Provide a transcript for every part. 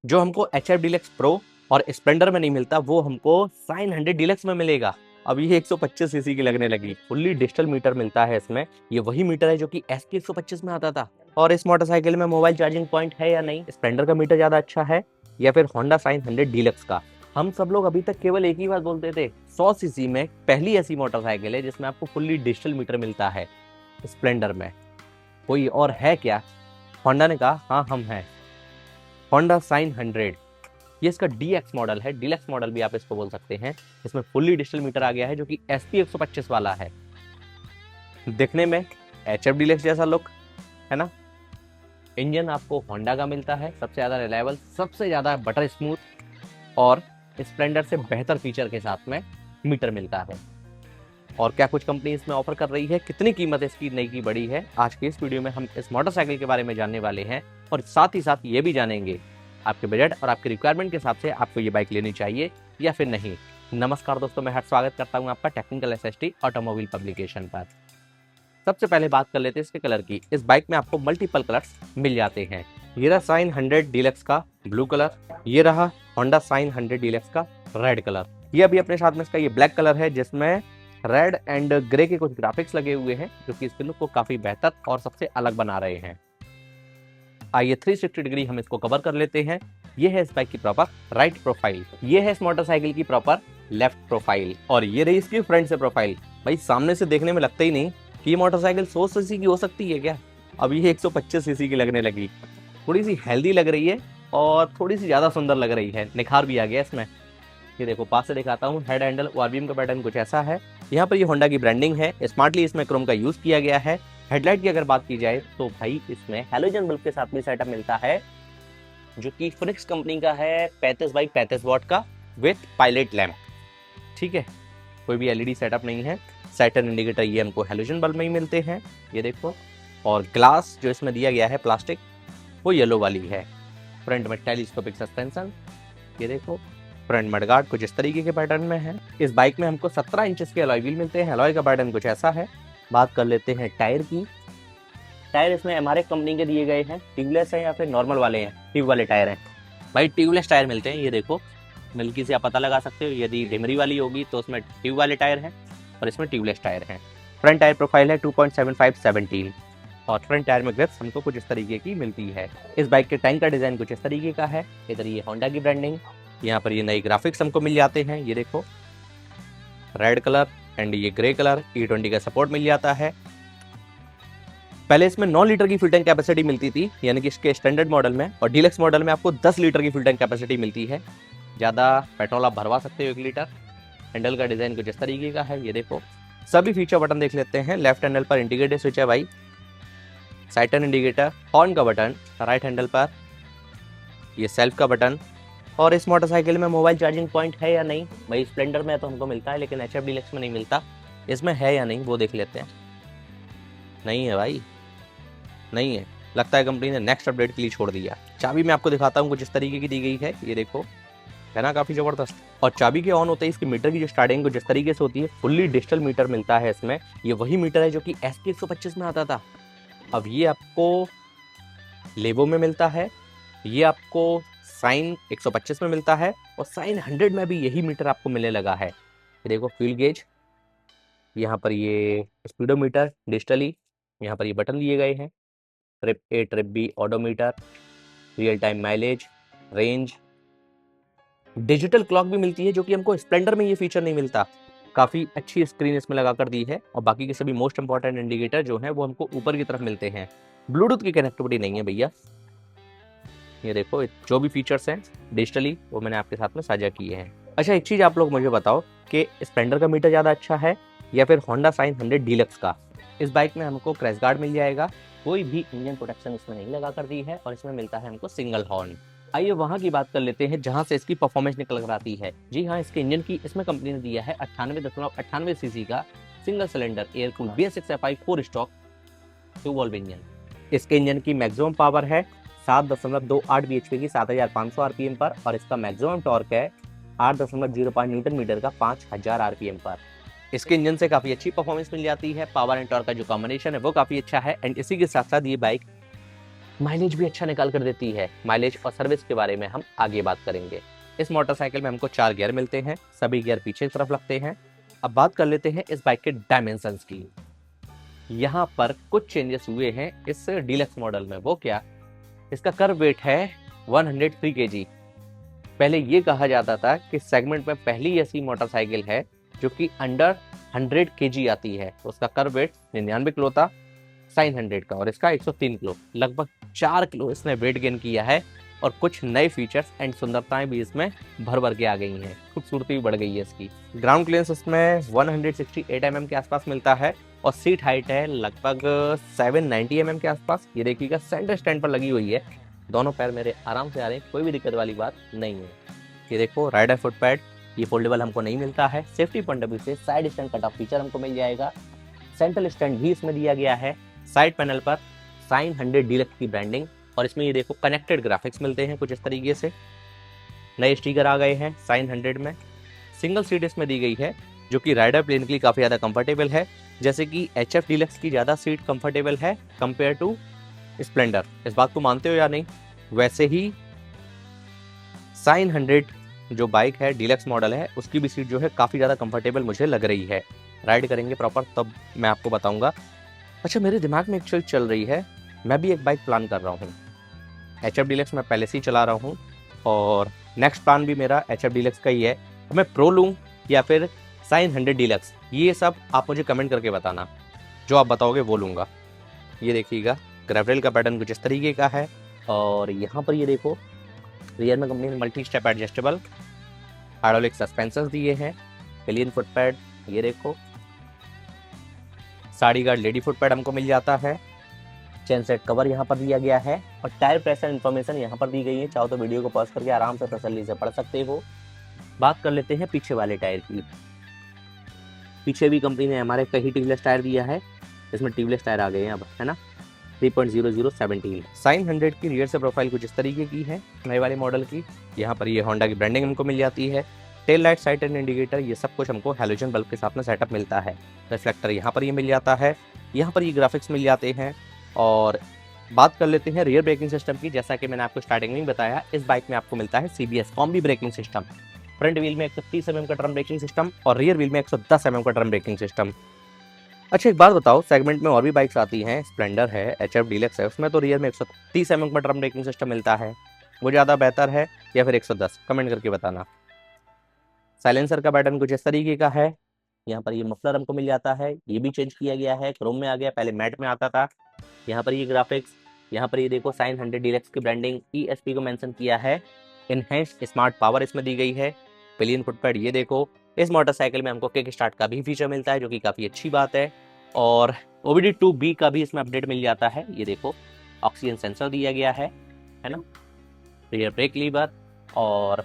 जो हमको H F deluxe pro और स्प्लेंडर में नहीं मिलता वो हमको साइन 100 डीलक्स में मिलेगा। अब ये 125 सीसी की लगने लगी, फुल्ली डिजिटल मीटर मिलता है इसमें। ये वही मीटर है जो कि एस पी 125 में आता था। और इस मोटरसाइकिल में मोबाइल चार्जिंग पॉइंट है या नहीं, स्प्लेंडर का मीटर ज्यादा अच्छा है या फिर होंडा साइन 100 डीलक्स का। हम सब लोग अभी तक केवल एक ही बात बोलते थे, 100 सीसी में पहली ऐसी मोटरसाइकिल है जिसमें आपको फुल्ली डिजिटल मीटर मिलता है स्प्लेंडर में। कोई और है क्या? होंडा ने कहा हाँ हम हैं, होंडा साइन 100। ये इसका डीएक्स मॉडल है, डीलक्स मॉडल भी आप इसको बोल सकते हैं। इसमें फुल्ली डिजिटल मीटर आ गया है जो कि एसपी 125 वाला है। दिखने में एच एफ डीलक्स जैसा लुक है ना। इंजन आपको होंडा का मिलता है, सबसे ज्यादा रिलायबल, सबसे ज्यादा बटर स्मूथ, और स्प्लेंडर से बेहतर फीचर के साथ में मीटर मिलता है। और क्या कुछ कंपनी इसमें ऑफर कर रही है, कितनी कीमत इसकी नई की बड़ी है, आज की इस वीडियो में हम इस मोटरसाइकिल के बारे में जानने वाले हैं। और साथ ही साथ ये भी जानेंगे आपके बजट और आपके रिक्वायरमेंट के हिसाब से आपको ये बाइक लेनी चाहिए या फिर नहीं। नमस्कार दोस्तों, मैं हर स्वागत करता हूं आपका टेक्निकल एसएसटी ऑटोमोबाइल पब्लिकेशन पर। सबसे पहले बात कर लेते हैं इसके कलर की। इस बाइक में आपको मल्टीपल कलर्स मिल जाते हैं। ये रहा साइन 100 डीलक्स का ब्लू कलर, ये रहा होंडा साइन 100 डीलक्स का रेड कलर, ये अभी अपने साथ में इसका ये ब्लैक कलर है जिसमें रेड एंड ग्रे के कुछ ग्राफिक्स लगे हुए हैं जो कि इसके लुक को काफी बेहतर और सबसे अलग बना रहे हैं। आइए 360 डिग्री हम इसको कवर कर लेते हैं। ये है इस बाइक की प्रॉपर राइट प्रोफाइल, ये है इस मोटरसाइकिल की प्रॉपर लेफ्ट प्रोफाइल, और ये रही इसकी फ्रंट से प्रोफाइल। भाई सामने से देखने में लगता ही नहीं कि ये मोटरसाइकिल 100 सीसी की हो सकती है क्या। अब ये 125 सीसी की लगने लगी, थोड़ी सी हेल्दी लग रही है और थोड़ी सी ज्यादा सुंदर लग रही है, निखार भी आ गया इसमें। ये देखो पास से दिखाता हूँ, हेड हैंडल ओआरबीएम का पैटर्न कुछ ऐसा है। यहाँ पर ये होंडा की ब्रांडिंग है, स्मार्टली इसमें क्रोम का यूज किया गया है। हेडलाइट की अगर बात की जाए तो भाई इसमें हेलोजन बल्ब के साथ में सेटअप मिलता है जो कि फिनिक्स कंपनी का है, 35x35 वाट का विथ पायलट लैंप। ठीक है, कोई भी एलईडी सेटअप नहीं है। सैटर्न इंडिकेटर ये हमको हेलोजन बल्ब में ही मिलते हैं, ये देखो। और ग्लास जो इसमें दिया गया है प्लास्टिक, वो येलो वाली है। फ्रंट में टेलीस्कोपिक सस्पेंशन, ये देखो। फ्रंट मडगार्ड कुछ इस तरीके के पैटर्न में है। इस बाइक में हमको 17 इंचेस के अलॉय व्हील मिलते हैं, अलॉय का पैटर्न कुछ ऐसा है। बात कर लेते हैं टायर की। टायर इसमें एमआरएफ कंपनी के दिए गए हैं, ट्यूबलेस है या फिर नॉर्मल वाले हैं, ट्यूब वाले टायर हैं। भाई ट्यूबलेस टायर मिलते हैं, ये देखो मिल्की से आप पता लगा सकते हो। यदि डिमरी वाली होगी तो उसमें ट्यूब वाले टायर हैं और इसमें ट्यूबलेस टायर हैं। फ्रंट टायर प्रोफाइल है 2.75/17 और फ्रंट टायर में ग्रिप्स हमको कुछ इस तरीके की मिलती है। इस बाइक के टैंक का डिजाइन कुछ इस तरीके का है। इधर ये होंडा की ब्रांडिंग, यहाँ पर ये नई ग्राफिक्स हमको मिल जाते हैं, ये देखो रेड कलर एंड ये ग्रे कलर। E20 का सपोर्ट मिल जाता है। पहले इसमें 9 लीटर की फ्यूल टैंक कैपेसिटी मिलती थी, यानी कि इसके स्टैंडर्ड मॉडल में, और डीलक्स मॉडल में आपको 10 लीटर की फ्यूल टैंक कैपेसिटी मिलती है। ज़्यादा पेट्रोल आप भरवा सकते हो 1 लीटर। हैंडल का डिजाइन कुछ इस तरीके का है, ये देखो। सभी फीचर बटन देख लेते हैं। लेफ्ट हैंडल पर इंडिकेटर स्विच है भाई, साइड टर्न इंडिकेटर, हॉर्न का बटन। राइट हैंडल पर ये सेल्फ का बटन। और इस मोटरसाइकिल में मोबाइल चार्जिंग पॉइंट है या नहीं, भाई स्प्लेंडर में तो हमको मिलता है लेकिन एचएफ डीलक्स में नहीं मिलता। इसमें है या नहीं वो देख लेते हैं। नहीं है भाई, नहीं है, लगता है कंपनी ने नेक्स्ट अपडेट के लिए छोड़ दिया। चाबी मैं आपको दिखाता हूँ, कुछ इस तरीके की दी गई है, ये देखो, है ना काफी जबरदस्त। और चाबी के ऑन होते ही इसके मीटर की जो स्टार्टिंग कुछ इस तरीके से होती है, फुल्ली डिजिटल मीटर मिलता है इसमें। ये वही मीटर है जो कि एसपी 125 में आता था। अब ये आपको लेबो में मिलता है, ये आपको साइन 125 में मिलता है, और साइन 100 में भी यही मीटर आपको मिलने लगा है। ये देखो फ्यूल गेज, यहाँ पर ये स्पीडोमीटर डिजिटली, यहाँ पर ये बटन दिए गए हैं। Trip A trip B odometer, real time mileage, range. Digital clock भी मिलती है जो कि हमको स्प्लेंडर में ये फीचर नहीं मिलता। काफी अच्छी स्क्रीन इसमें लगा कर दी है, और बाकी के सभी मोस्ट इंपॉर्टेंट इंडिकेटर जो है वो हमको ऊपर की तरफ मिलते हैं। ब्लूटूथ की कनेक्टिविटी नहीं है भैया। ये देखो जो भी फीचर्स हैं डिजिटली वो मैंने आपके साथ में साझा किए हैं। अच्छा एक चीज आप लोग मुझे बताओ कि स्प्लेंडर का मीटर ज्यादा अच्छा है या फिर होंडा साइन 100 डीलक्स का। इस बाइक में हमको क्रैश गार्ड मिल जाएगा, कोई भी इंजन प्रोटेक्शन इसमें नहीं लगा कर दी है, और इसमें मिलता है हमको सिंगल हॉर्न। आइए वहां की बात कर लेते हैं जहां से इसकी परफॉर्मेंस निकल कर आती है। जी हाँ, इसके इंजन की इसमें कंपनी ने दिया है 98.98 सीसी का single cylinder air cooled BS6FI 4 stock 2 valve engine. इसके इंजन की मैक्सिमम पावर है 7.28 bhp की 7500 आरपीएम पर, और इसका मैक्सिमम टॉर्क है 8.05 न्यूटन मीटर का 5000 आरपीएम पर। इसके इंजन से काफी अच्छी परफॉर्मेंस मिल जाती है। पावर एंड टॉर्क का जो कॉम्बिनेशन है वो काफी अच्छा है। एंड इसी के साथ साथ ये बाइक माइलेज भी अच्छा निकाल कर देती है। माइलेज और सर्विस के बारे में हम आगे बात करेंगे। इस मोटरसाइकिल में हमको 4 गियर मिलते हैं, सभी गियर पीछे की तरफ लगते हैं। अब बात कर लेते हैं इस बाइक के डायमेंशंस की। यहाँ पर कुछ चेंजेस हुए हैं इस डीलक्स मॉडल में। वो क्या? इसका कर्व वेट है 103 kg। पहले ये कहा जाता था कि सेगमेंट में पहली ऐसी मोटरसाइकिल है जो कि अंडर 100 kg आती है। उसका कर्व वेट 99 किलो था साइन 100 का, और इसका 103 किलो, लगभग 4 किलो इसने वेट गेन किया है। और कुछ नए फीचर्स एंड सुंदरताएं भी इसमें भर भर के आ गई हैं, खूबसूरती भी बढ़ गई है इसकी। ग्राउंड क्लियरेंस इसमें 168 mm के आसपास मिलता है, और सीट हाइट है लगभग 790 mm के आसपास। ये देखिएगा सेंटर स्टैंड पर लगी हुई है, दोनों पैर मेरे आराम से आ रहे हैं, कोई भी दिक्कत वाली बात नहीं है। ये देखो राइडर फुट पैड, ये फोल्डेबल हमको नहीं मिलता है। सेफ्टी पॉइंट ऑफ व्यू से side stand cut off feature हमको मिल जाएगा। सेंट्रल स्टैंड भी इसमें दिया गया है। साइड पैनल पर साइन 100 डीलक्स की ब्रांडिंग, और इसमें ये देखो कनेक्टेड ग्राफिक्स मिलते हैं कुछ इस तरीके से। नए स्टिकर आ गए हैं साइन 100 में। सिंगल सीट इसमें दी गई है जो कि राइडर प्लेन के लिए काफ़ी ज़्यादा कंफर्टेबल है। जैसे कि HF डीलक्स की ज़्यादा सीट कंफर्टेबल है कंपेयर टू स्प्लेंडर। इस बात को मानते हो या नहीं? वैसे ही साइन 100 जो बाइक है, डीलक्स मॉडल है, उसकी भी सीट जो है काफ़ी ज़्यादा कंफर्टेबल मुझे लग रही है। राइड करेंगे प्रॉपर तब मैं आपको बताऊंगा। अच्छा, मेरे दिमाग में एक चीज़ चल रही है, मैं भी एक बाइक प्लान कर रहा हूँ। HF डीलक्स मैं पहले से ही चला रहा हूँ, और नेक्स्ट प्लान भी मेरा HF डीलक्स का ही है। मैं प्रो लूँ या फिर साइन 100 डीलक्स, ये सब आप मुझे कमेंट करके बताना। जो आप बताओगे वो लूँगा। ये देखिएगा ग्रेवरेल का पैटर्न कुछ इस तरीके का है, और यहाँ पर ये देखो रियर में कंपनी ने multi step adjustable hydraulic suspensions दिए हैं। पिलियन फुट पैड, ये देखो sari guard lady foot pad हमको मिल जाता है। चेन सेट कवर यहाँ पर दिया गया है, और टायर प्रेशर इन्फॉर्मेशन यहाँ पर दी गई है। चाहो तो वीडियो को पॉज करके आराम से तसल्ली से पढ़ सकते हो। बात कर लेते हैं पीछे वाले टायर की। पीछे भी कंपनी ने हमारे कहीं ट्यूबलेस टायर दिया है, इसमें ट्यूबलेस टायर आ गए हैं अब, है ना। 3.0017। साइन 100 की रियर से प्रोफाइल कुछ इस तरीके की है नए वाले मॉडल की। यहाँ पर ये होंडा की ब्रांडिंग हमको मिल जाती है। Tail light, side and indicator, ये सब कुछ हमको हैलोजन बल्ब के साथ में सेटअप मिलता है। रिफ्लेक्टर यहाँ पर ये मिल जाता है। यहाँ पर ये ग्राफिक्स मिल जाते हैं। और बात कर लेते हैं रियर ब्रेकिंग सिस्टम की। जैसा कि मैंने आपको स्टार्टिंग में ही बताया, इस बाइक में आपको मिलता है CBS combi braking system. Front wheel में 130 mm का ड्रम ब्रेकिंग सिस्टम, और रियर व्हील में 110 mm का ड्रम ब्रेकिंग सिस्टम। अच्छा, एक बात बताओ, सेगमेंट में और भी बाइक्स आती हैं, स्प्लेंडर है, HF डीलक्स है, उसमें तो रियर में 130 mm का ड्रम ब्रेकिंग सिस्टम मिलता है। वो ज़्यादा बेहतर है या फिर 110? कमेंट करके बताना। साइलेंसर का पैटर्न कुछ इस तरीके का है। यहाँ पर ये मफलर हमको मिल जाता है, ये भी चेंज किया गया है, क्रोम में आ गया, पहले मैट में आता था। यहाँ पर ये ग्राफिक्स, यहाँ पर ये देखो साइन 100 डीलक्स की ब्रांडिंग, ESP को मेंशन किया है। इनहेंस्ड स्मार्ट पावर इसमें दी गई है। पिलियन फुट पैड, ये देखो। इस मोटरसाइकिल में हमको किक स्टार्ट का भी फीचर मिलता है, जो कि काफ़ी अच्छी बात है। और OBD2B का भी इसमें अपडेट मिल जाता है। ये देखो ऑक्सीजन सेंसर दिया गया है ना। Rear brake lever. और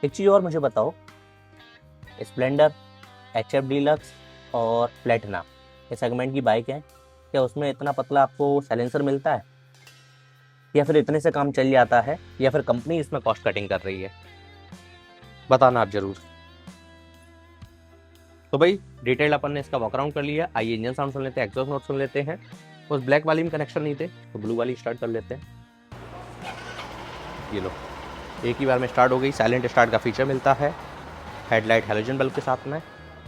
एक चीज़ और मुझे बताओ, स्प्लेंडर, HF डीलक्स और प्लेटिना, ये सेगमेंट की बाइक है, क्या उसमें इतना पतला आपको साइलेंसर मिलता है, या फिर इतने से काम चल जाता है, या फिर कंपनी इसमें कॉस्ट कटिंग कर रही है? बताना आप जरूर। तो भाई डिटेल अपन ने इसका वॉक अराउंड कर लिया। आइए इंजन साउंड सुन लेते हैं, एग्जॉस्ट नोट सुन लेते हैं। उस ब्लैक वाली में कनेक्शन नहीं थे तो ब्लू वाली स्टार्ट कर लेते हैं। ये लो, एक ही बार में स्टार्ट हो गई। साइलेंट स्टार्ट का फीचर मिलता है, हेडलाइट हैलोजन बल्ब के साथ में।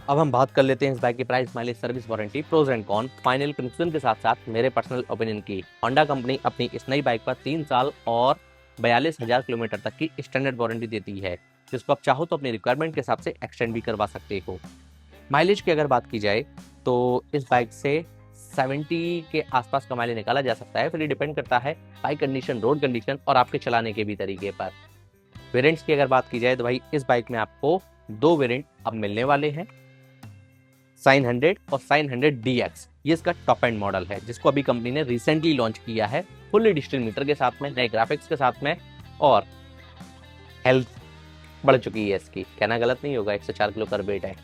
अब हम बात कर लेते हैं इस बाइक की price, mileage, service, warranty, pros and con, final conclusion के साथ साथ मेरे पर्सनल ओपिनियन की। होंडा कंपनी अपनी इस नई बाइक पर 3 साल और 42,000 किलोमीटर तक की स्टैंडर्ड वारंटी देती है, जिसको आप चाहो तो अपनी रिक्वायरमेंट के हिसाब से एक्सटेंड भी करवा सकते हो। माइलेज की अगर बात की जाए तो इस बाइक से 70 के आसपास का माइलेज निकाला जा सकता है। फिर ये डिपेंड करता है बाइक कंडीशन, रोड कंडीशन और आपके चलाने के भी तरीके पर। वेरिएंट्स की अगर बात की जाए तो भाई इस बाइक में आपको 2 वेरिएंट अब मिलने वाले हैं, साइन 100 और साइन 100 DX। ये इसका टॉप एंड मॉडल है, जिसको अभी कंपनी ने रिसेंटली लॉन्च किया है, फुल्ली डिजिटल मीटर के साथ में, नए ग्राफिक्स के साथ में, और हेल्थ बढ़ चुकी है इसकी। कहना गलत नहीं होगा, 104 किलो का वेट है।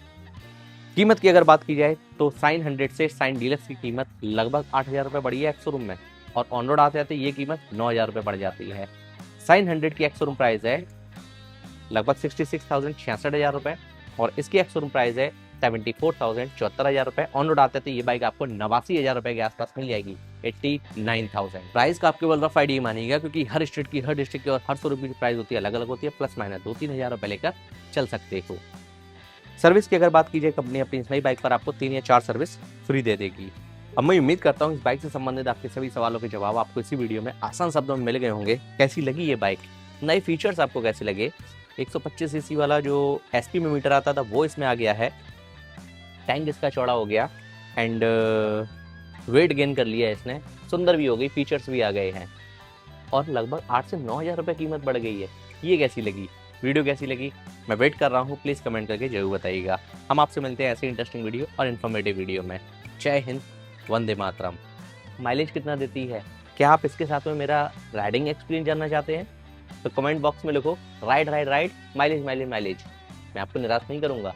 कीमत की अगर बात की जाए तो साइन 100 से साइन डीलक्स की कीमत लगभग 8,000 रुपये बढ़ी है एक्स शोरूम में, और ऑन रोड आते आते ये कीमत 9,000 रुपये बढ़ जाती है। साइन 100 की एक्स शोरूम प्राइस है लगभग 66,000 रुपये, और इसकी एक्स शोरूम प्राइस है 74,000 74,000 रुपए। ऑन रोड आते तो ये बाइक आपको 89,000 रुपए के आसपास मिल जाएगी। 89,000 प्राइस का आपके वर्ल्ड ऑफ आइडिया मानिएगा, क्योंकि हर स्टेट की, हर डिस्ट्रिक्ट की और हर शोरूम की प्राइस होती है अलग अलग होती है। प्लस माइनस 2-3 हज़ार रुपए लेकर चल सकते हो। सर्विस की अगर बात कीजिए, कंपनी अपनी इस नई बाइक पर आपको 3 या 4 सर्विस फ्री दे देगी। अब मैं उम्मीद करता हूँ इस बाइक से संबंधित आपके सभी सवालों के जवाब आपको इसी वीडियो में आसान शब्दों में मिल गए होंगे। कैसी लगी ये बाइक, नए फीचर्स आपको कैसे लगे। 125 सीसी वाला जो एसपी में मीटर आता था वो इसमें आ गया है, टैंक इसका चौड़ा हो गया एंड वेट गेन कर लिया इसने, सुंदर भी हो गई, फीचर्स भी आ गए हैं और लगभग 8 से 9 हज़ार रुपये कीमत बढ़ गई है। ये कैसी लगी, वीडियो कैसी लगी, मैं वेट कर रहा हूँ, प्लीज़ कमेंट करके जरूर बताइएगा। हम आपसे मिलते हैं ऐसे इंटरेस्टिंग वीडियो और इन्फॉर्मेटिव वीडियो में। जय हिंद, वंदे मातरम। माइलेज कितना देती है, क्या आप इसके साथ में मेरा राइडिंग एक्सपीरियंस जानना चाहते हैं तो कमेंट बॉक्स में लिखो ride ride ride, mileage mileage mileage. मैं आपको निराश नहीं करूँगा।